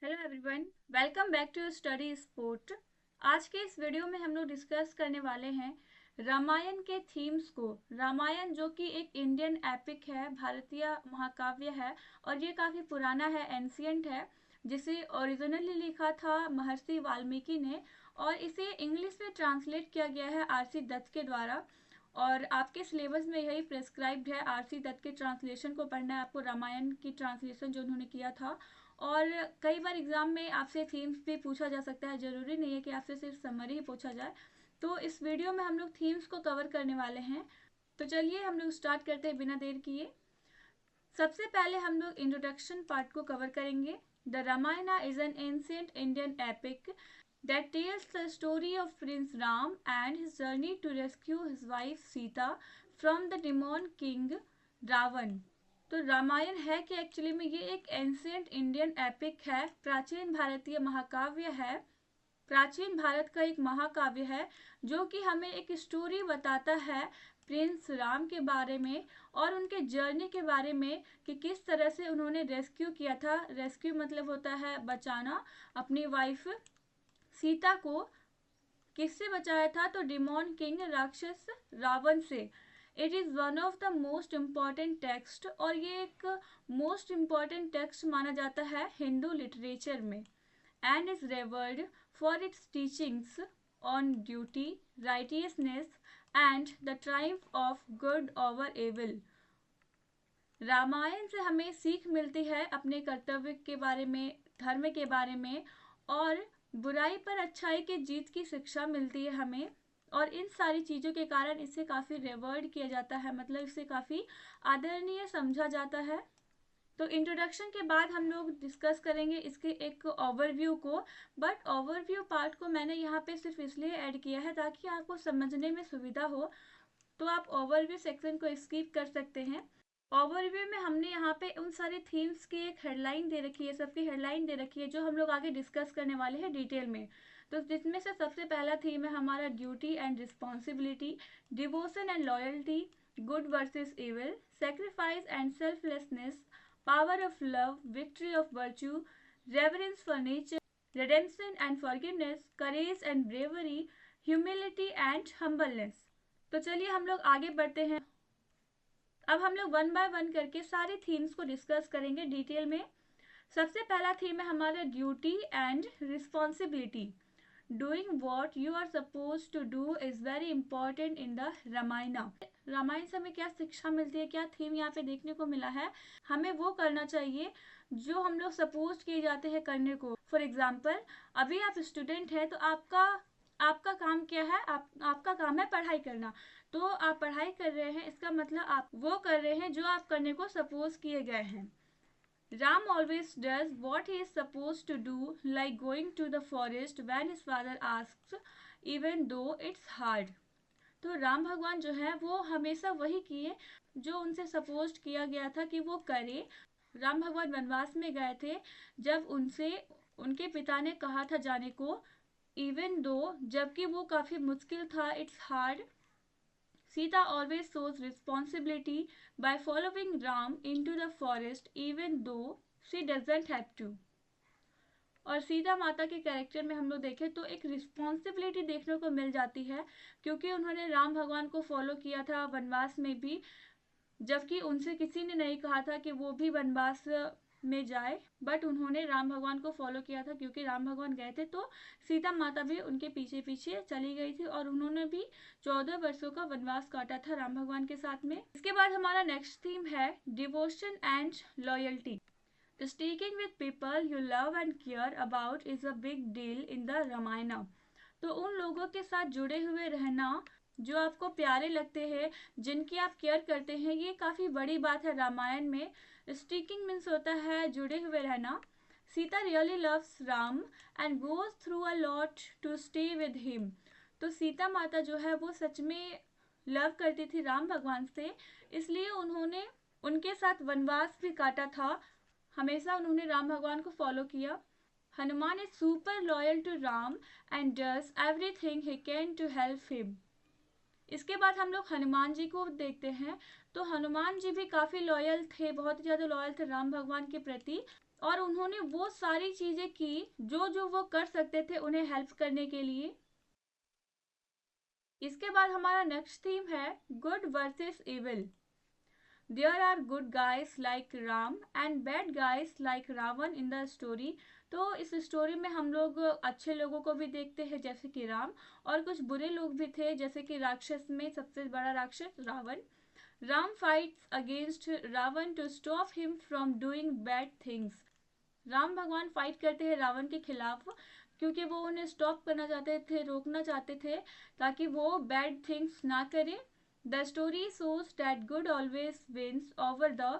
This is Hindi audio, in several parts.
Hello everyone, welcome back to study sport. आज के इस वीडियो में हम लोग डिस्कस करने वाले हैं रामायण के थीम्स को। रामायण जो कि एक इंडियन एपिक है, भारतीय महाकाव्य है और ये काफ़ी पुराना है, एंशियंट है, जिसे ओरिजिनली लिखा था महर्षि वाल्मीकि ने और इसे इंग्लिश में ट्रांसलेट किया गया है आरसी दत्त के द्वारा। और आपके सिलेबस में यही प्रेस्क्राइब्ड है, आरसी दत्त के ट्रांसलेशन को पढ़ना है आपको, रामायण की ट्रांसलेशन जो उन्होंने किया था। और कई बार एग्जाम में आपसे थीम्स भी पूछा जा सकता है, ज़रूरी नहीं है कि आपसे सिर्फ समरी ही पूछा जाए। तो इस वीडियो में हम लोग थीम्स को कवर करने वाले हैं। तो चलिए हम लोग स्टार्ट करते हैं बिना देर किए। सबसे पहले हम लोग इंट्रोडक्शन पार्ट को कवर करेंगे। The Ramayan is an ancient Indian epic that tells the story of Prince Ram and his journey to rescue his wife Sita from the demon king Ravan। तो रामायण है कि एक्चुअली में ये एक एंशिएंट इंडियन एपिक है, प्राचीन भारतीय महाकाव्य है, प्राचीन भारत का एक महाकाव्य है जो कि हमें एक स्टोरी बताता है प्रिंस राम के बारे में और उनके जर्नी के बारे में कि किस तरह से उन्होंने रेस्क्यू किया था। रेस्क्यू मतलब होता है बचाना, अपनी वाइफ सीता को किससे बचाया था? तो डिमोन किंग, राक्षस रावण से। It is one of the most important text और ये एक मोस्ट इम्पॉर्टेंट टेक्स्ट माना जाता है हिंदू लिटरेचर में and is revered for its teachings on duty, righteousness and the triumph of good over evil. Ramayan से हमें सीख मिलती है अपने कर्तव्य के बारे में, धर्म के बारे में, और बुराई पर अच्छाई की जीत की शिक्षा मिलती है हमें। और इन सारी चीज़ों के कारण इसे काफ़ी रिवर्ड किया जाता है, मतलब इसे काफ़ी आदरणीय समझा जाता है। तो इंट्रोडक्शन के बाद हम लोग डिस्कस करेंगे इसके एक ओवरव्यू को, बट ओवरव्यू पार्ट को मैंने यहाँ पे सिर्फ इसलिए ऐड किया है ताकि आपको समझने में सुविधा हो, तो आप ओवरव्यू सेक्शन को स्किप कर सकते हैं। ओवरव्यू में हमने यहाँ पे उन सारे थीम्स की एक हेडलाइन दे रखी है, सबकी हेडलाइन दे रखी है जो हम लोग आगे डिस्कस करने वाले हैं डिटेल में। तो जिसमें से सबसे पहला थीम है हमारा duty and responsibility, devotion and loyalty, good versus evil, sacrifice and selflessness, power of love, victory of virtue, reverence for nature, redemption and forgiveness, courage and bravery, humility and humbleness। तो चलिए हम लोग आगे बढ़ते हैं। अब हम लोग वन बाय वन करके सारे थीम्स को डिस्कस करेंगे डिटेल में। सबसे पहला थीम है हमारा duty and responsibility. Doing what you are suppose to do is very important in the Ramayan. Ramayan से हमें क्या शिक्षा मिलती है, क्या थीम यहाँ पे देखने को मिला है? हमें वो करना चाहिए जो हम लोग सपोज किए जाते हैं करने को। फॉर एग्जाम्पल, अभी आप स्टूडेंट हैं तो आपका काम क्या है? आपका काम है पढ़ाई करना। तो आप पढ़ाई कर रहे हैं, इसका मतलब आप वो कर रहे हैं जो आप करने को सपोज किए गए हैं। Ram always does what he is supposed to do, like going to the forest when his father asks, even though it's hard। तो राम भगवान जो है वो हमेशा वही किए जो उनसे सपोज किया गया था कि वो करे। राम भगवान वनवास में गए थे जब उनसे उनके पिता ने कहा था जाने को, इवन दो, जबकि वो काफ़ी मुश्किल था, it's hard. Sita always shows responsibility by following Ram into the forest even though she doesn't have to। और सीता माता के कैरेक्टर में हम लोग देखें तो एक रिस्पॉन्सिबिलिटी देखने को मिल जाती है, क्योंकि उन्होंने राम भगवान को फॉलो किया था वनवास में भी, जबकि उनसे किसी ने नहीं कहा था कि वो भी वनवास में जाए, बट उन्होंने राम भगवान को फॉलो किया था क्योंकि राम भगवान गए थे तो सीता माता भी उनके पीछे पीछे चली गई थी और उन्होंने भी 14 वर्षों का वनवास काटा था राम भगवान के साथ में। इसके बाद हमारा नेक्स्ट थीम है devotion and loyalty. Sticking with people you love and care about is a big deal in the Ramayan. तो उन लोगों के साथ जुड़े हुए रहना जो आपको प्यारे लगते हैं, जिनकी आप केयर करते हैं, ये काफ़ी बड़ी बात है रामायण में। स्टिकिंग मीन्स होता है जुड़े हुए रहना। Sita really loves Ram and goes through a lot to stay with him. तो सीता माता जो है वो सच में लव करती थी राम भगवान से, इसलिए उन्होंने उनके साथ वनवास भी काटा था, हमेशा उन्होंने राम भगवान को फॉलो किया। Hanuman is super loyal to Ram and does everything he can to help him. इसके बाद हम लोग हनुमान जी को देखते हैं। तो हनुमान जी भी काफ़ी लॉयल थे, बहुत ही ज़्यादा लॉयल थे राम भगवान के प्रति। और उन्होंने वो सारी चीजें की जो जो वो कर सकते थे उन्हें हेल्प करने के लिए। इसके बाद हमारा नेक्स्ट थीम है good versus evil. There are good guys like Ram and bad guys like Ravan in the story। तो इस स्टोरी में हम लोग अच्छे लोगों को भी देखते हैं जैसे कि राम, और कुछ बुरे लोग भी थे जैसे कि राक्षस में सबसे बड़ा राक्षस Ravan. Ram fights against Ravan to stop him from doing bad things. Ram भगवान फाइट करते हैं रावण के खिलाफ क्योंकि वो उन्हें स्टॉप करना चाहते थे, रोकना चाहते थे ताकि वो बैड थिंग्स ना करें। The story shows that good always wins over the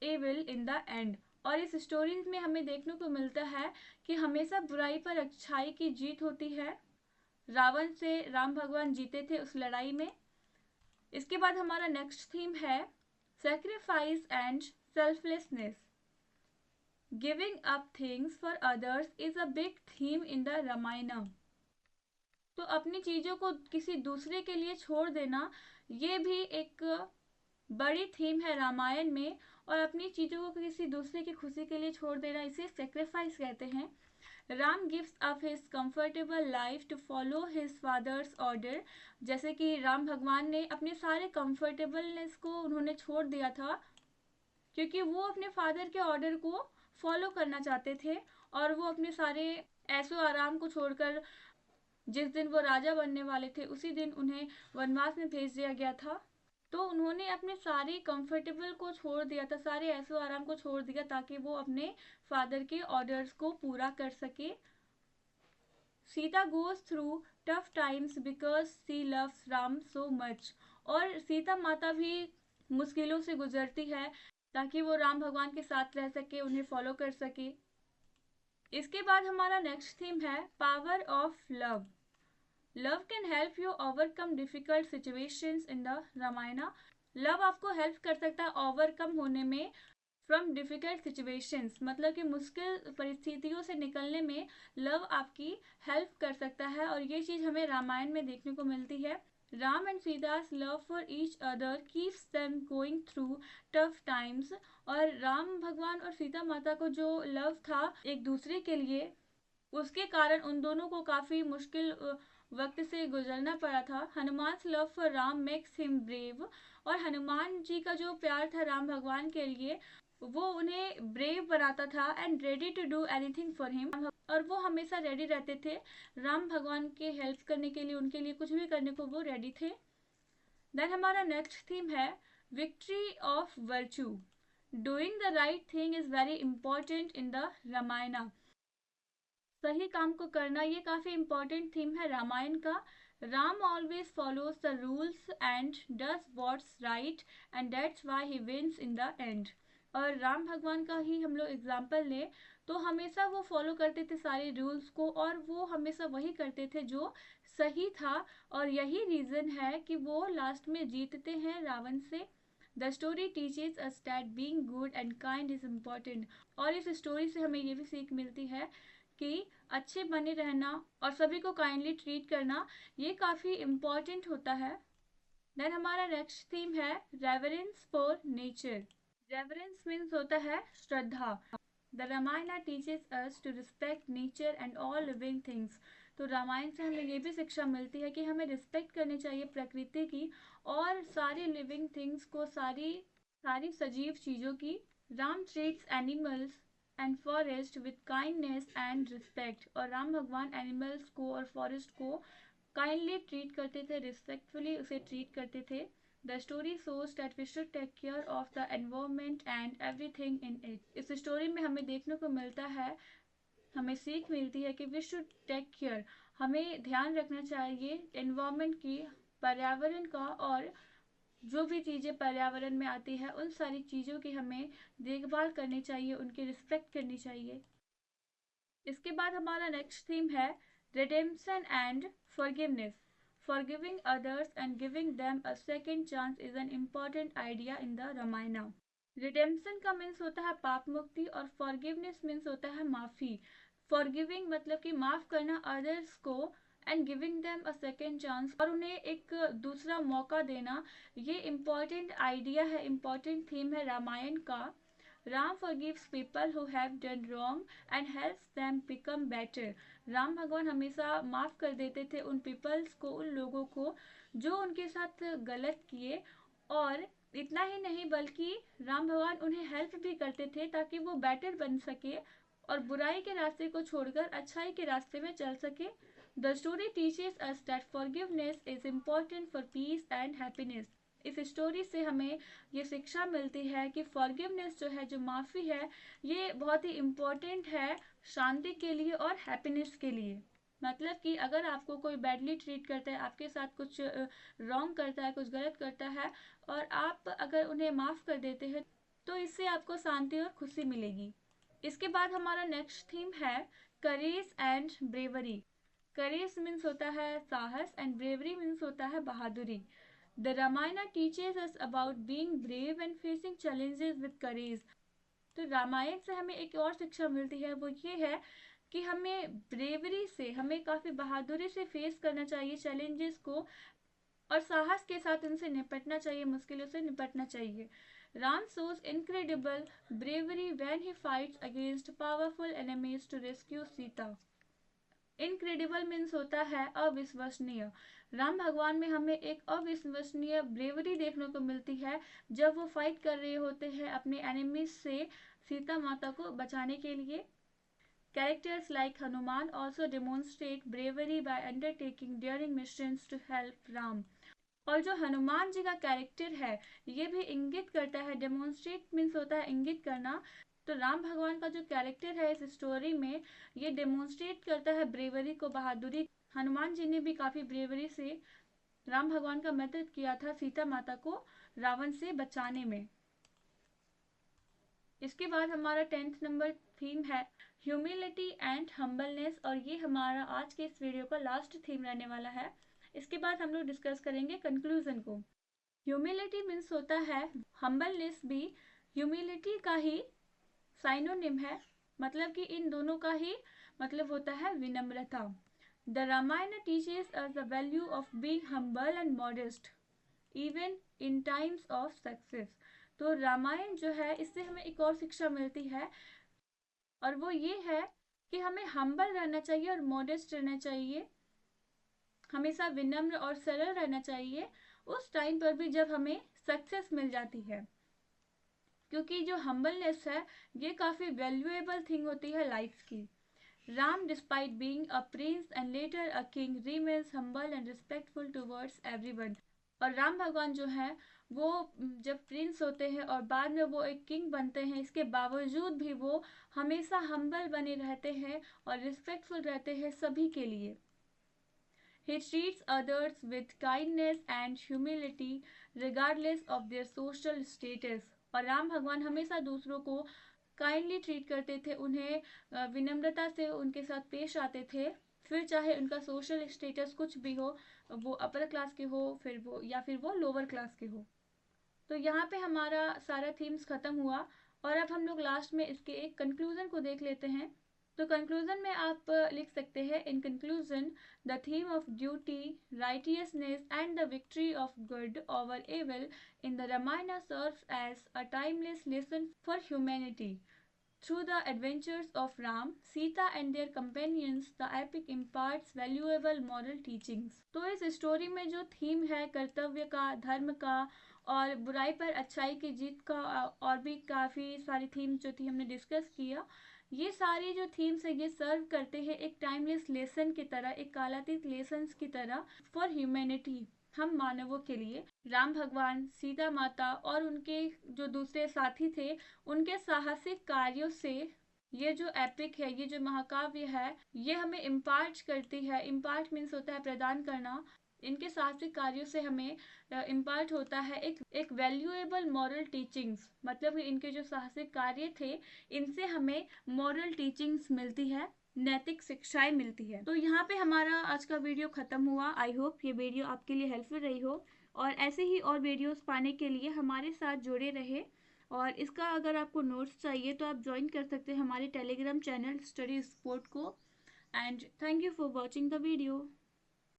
evil in the end। और इस स्टोरी में हमें देखने को मिलता है कि हमेशा बुराई पर अच्छाई की जीत होती है। रावण से राम भगवान जीते थे उस लड़ाई में। इसके बाद हमारा नेक्स्ट थीम है sacrifice and selflessness. Giving up things for others is a big theme in the Ramayan. तो अपनी चीजों को किसी दूसरे के लिए छोड़ देना ये भी एक बड़ी थीम है रामायण में। और अपनी चीजों को किसी दूसरे की खुशी के लिए छोड़ देना इसे सेक्रीफाइस कहते हैं। Ram gives up his comfortable life to follow his father's order. जैसे कि राम भगवान ने अपने सारे कंफर्टेबलनेस को उन्होंने छोड़ दिया था क्योंकि वो अपने फादर के ऑर्डर को फॉलो करना चाहते थे। और वो अपने सारे ऐशो आराम को छोड़कर जिस दिन वो राजा बनने वाले थे उसी दिन उन्हें वनवास में भेज दिया गया था। तो उन्होंने अपने सारे कंफर्टेबल को छोड़ दिया था, सारे ऐशो आराम को छोड़ दिया ताकि वो अपने फादर के ऑर्डर्स को पूरा कर सके। Sita goes through tough times because she loves Ram so much. और सीता माता भी मुश्किलों से गुजरती है ताकि वो राम भगवान के साथ रह सके, उन्हें फॉलो कर सके। इसके बाद हमारा नेक्स्ट थीम है power of love. Love can help you overcome difficult situations in the Ramayan. Love आपको हेल्प कर सकता है ओवरकम होने में फ्रॉम डिफिकल्ट सिचुएशंस, मतलब कि मुश्किल परिस्थितियों से निकलने में लव आपकी हेल्प कर सकता है। और ये चीज़ हमें रामायण में देखने को मिलती है। Ram and Sita's love for each other keeps them going through tough times. और राम भगवान और सीता माता को जो लव था एक दूसरे के लिए, उसके कारण उन दोनों को काफ़ी मुश्किल वक्त से गुजरना पड़ा था। Hanuman love for Ram makes him brave. और हनुमान जी का जो प्यार था राम भगवान के लिए वो उन्हें ब्रेव बनाता था and ready to do anything for him. और वो हमेशा रेडी रहते थे राम भगवान के हेल्प करने के लिए, उनके लिए कुछ भी करने को वो रेडी थे। देन हमारा नेक्स्ट थीम है victory of virtue. Doing the right thing is very important in the Ramayan. सही काम को करना ये काफी इंपॉर्टेंट थीम है रामायण का। Ram always follows the rules and does what's right and that's why he wins in the end. और राम भगवान का ही हम लोग एग्जाम्पल ले तो हमेशा वो फॉलो करते थे सारे रूल्स को और वो हमेशा वही करते थे जो सही था। और यही रीजन है कि वो लास्ट में जीतते हैं रावण से। The story teaches us that being good and kind is important. और इस स्टोरी से हमें ये भी सीख मिलती है कि अच्छे बने रहना और सभी को काइंडली ट्रीट करना ये काफ़ी इम्पॉर्टेंट होता है। देन हमारा नेक्स्ट थीम है reverence for nature. Reverence means होता है श्रद्धा। The Ramayan teaches us to respect nature and all living things. तो रामायण से हमें ये भी शिक्षा मिलती है कि हमें रिस्पेक्ट करनी चाहिए प्रकृति की और सारी लिविंग थिंग्स को, सारी सारी सजीव चीज़ों की। Ram treats animals and forest with kindness and respect. और राम भगवान एनिमल्स को और फॉरेस्ट को काइंडली ट्रीट करते थे, रिस्पेक्टफुली उसे ट्रीट करते थे। The story shows that we should take care of the environment and everything in it. इस स्टोरी में हमें देखने को मिलता है, हमें सीख मिलती है कि वी शुड टेक केयर, हमें ध्यान रखना चाहिए एनवायरमेंट की, पर्यावरण का। और जो भी चीज़ें पर्यावरण में आती है उन सारी चीज़ों की हमें देखभाल करनी चाहिए, उनकी रिस्पेक्ट करनी चाहिए। इसके बाद हमारा नेक्स्ट थीम है redemption and forgiveness. Forgiving others and giving them a second chance is an important idea in the Ramayan. Redemption का मीन्स होता है पाप मुक्ति और फॉरगिवनेस मीन्स होता है माफ़ी। फॉरगिविंग मतलब कि माफ़ करना अदर्स को and giving them a second chance और उन्हें एक दूसरा मौका देना। ये इम्पॉर्टेंट आइडिया है, इम्पॉर्टेंट थीम है रामायण का। Ram forgives people who have done wrong and helps them become better. Ram भगवान हमेशा माफ कर देते थे उन पीपल्स को, उन लोगों को जो उनके साथ गलत किए, और इतना ही नहीं बल्कि राम भगवान उन्हें हेल्प भी करते थे ताकि वो बेटर बन सके और बुराई के रास्ते को छोड़कर अच्छाई के रास्ते में चल सके. The story teaches us that forgiveness is important for piece and happiness. इस स्टोरी से हमें ये शिक्षा मिलती है कि फॉरगिवनेस जो है, जो माफ़ी है, ये बहुत ही इम्पोर्टेंट है शांति के लिए और हैप्पीनेस के लिए. मतलब कि अगर आपको कोई बैडली ट्रीट करता है, आपके साथ कुछ रॉन्ग करता है, कुछ गलत करता है, और आप अगर उन्हें माफ़ कर देते हैं तो इससे आपको शांति और खुशी मिलेगी. इसके बाद हमारा नेक्स्ट थीम है courage and bravery. Courage means होता है साहस एंड ब्रेवरी मीन्स होता है बहादुरी. The Ramayana teaches us about being brave and facing challenges with courage. तो रामायण से हमें एक और शिक्षा मिलती है, वो ये है कि हमें ब्रेवरी से, हमें काफ़ी बहादुरी से फेस करना चाहिए चैलेंजेस को, और साहस के साथ उनसे निपटना चाहिए, मुश्किलों से निपटना चाहिए. Ram shows incredible bravery when he fights against powerful enemies to rescue Sita. Incredible means होता है अविश्वसनीय. राम भगवान में हमें एक अविश्वसनीय ब्रेवरी देखने को मिलती है जब वो फाइट कर रहे होते हैं अपने एनिमीज से सीता माता को बचाने के लिए. Characters like Hanuman also demonstrate bravery by undertaking daring missions to help Ram. और जो हनुमान जी का कैरेक्टर है ये भी इंगित करता है, डेमोन्स्ट्रेट मीन्स होता है इंगित करना. तो राम भगवान का जो कैरेक्टर है इस स्टोरी में ये डेमोन्स्ट्रेट करता है ब्रेवरी को, बहादुरी. हनुमान जी ने भी काफ़ी ब्रेवरी से राम भगवान का मदद किया था सीता माता को रावण से बचाने में. इसके बाद हमारा 10th नंबर थीम है ह्यूमिलिटी एंड हम्बलनेस, और ये हमारा आज के इस वीडियो का लास्ट थीम रहने वाला है. इसके बाद हम लोग डिस्कस करेंगे कंक्लूजन को. ह्यूमिलिटी मीन्स होता है, हम्बलनेस भी ह्यूमिलिटी का ही साइनोनिम है, मतलब कि इन दोनों का ही मतलब होता है विनम्रता. The Ramayan teaches us the value of being humble and modest even in times of success. तो रामायण जो है इससे हमें एक और शिक्षा मिलती है, और वो ये है कि हमें हम्बल रहना चाहिए और मॉडेस्ट रहना चाहिए, हमेशा विनम्र और सरल रहना चाहिए उस टाइम पर भी जब हमें सक्सेस मिल जाती है, क्योंकि जो हम्बलनेस है ये काफ़ी वैल्यूएबल थिंग होती है लाइफ की. Ram despite being a prince and later a king remains humble and respectful towards everyone. और राम भगवान जो है वो जब प्रिंस होते हैं और बाद में वो एक किंग बनते हैं, इसके बावजूद भी वो हमेशा हम्बल बने रहते हैं और रिस्पेक्टफुल रहते हैं सभी के लिए. He treats others with kindness and humility regardless of their social status. और राम भगवान हमेशा दूसरों को काइंडली ट्रीट करते थे, उन्हें विनम्रता से उनके साथ पेश आते थे, फिर चाहे उनका सोशल स्टेटस कुछ भी हो, वो अपर क्लास के हो फिर वो या फिर वो लोअर क्लास के हो. तो यहाँ पे हमारा सारा थीम्स ख़त्म हुआ, और अब हम लोग लास्ट में इसके एक कंक्लूजन को देख लेते हैं. तो कंक्लूजन में आप लिख सकते हैं, in conclusion the theme of duty, righteousness and the victory of good over evil in the Ramayana serves as a timeless lesson for humanity. Through the adventures of Ram, Sita and their companions, the epic imparts valuable moral teachings. तो इस स्टोरी में जो थीम है कर्तव्य का, धर्म का और बुराई पर अच्छाई की जीत का, और भी काफ़ी सारी थीम्स जो थी हमने डिस्कस किया, ये सारी जो थीम्स है ये सर्व करते हैं एक टाइमलेस लेसन की तरह, एक कालातीत लेसन्स की तरह फॉर ह्यूमैनिटी, हम मानवों के लिए. राम भगवान, सीता माता और उनके जो दूसरे साथी थे उनके साहसिक कार्यों से ये जो एपिक है, ये जो महाकाव्य है, ये हमें इम्पार्ट करती है. इम्पार्ट मीन्स होता है प्रदान करना. इनके साहसिक कार्यों से हमें इम्पार्ट होता है एक वैल्यूएबल मॉरल टीचिंग्स, मतलब इनके जो साहसिक कार्य थे इनसे हमें मॉरल टीचिंग्स मिलती है, नैतिक शिक्षाएं मिलती है. तो यहाँ पे हमारा आज का वीडियो ख़त्म हुआ. आई होप ये वीडियो आपके लिए हेल्पफुल रही हो, और ऐसे ही और वीडियोस पाने के लिए हमारे साथ जुड़े रहे. और इसका अगर आपको नोट्स चाहिए तो आप ज्वाइन कर सकते हैं हमारे टेलीग्राम चैनल स्टडी स्पोर्ट को. And thank you for watching the video.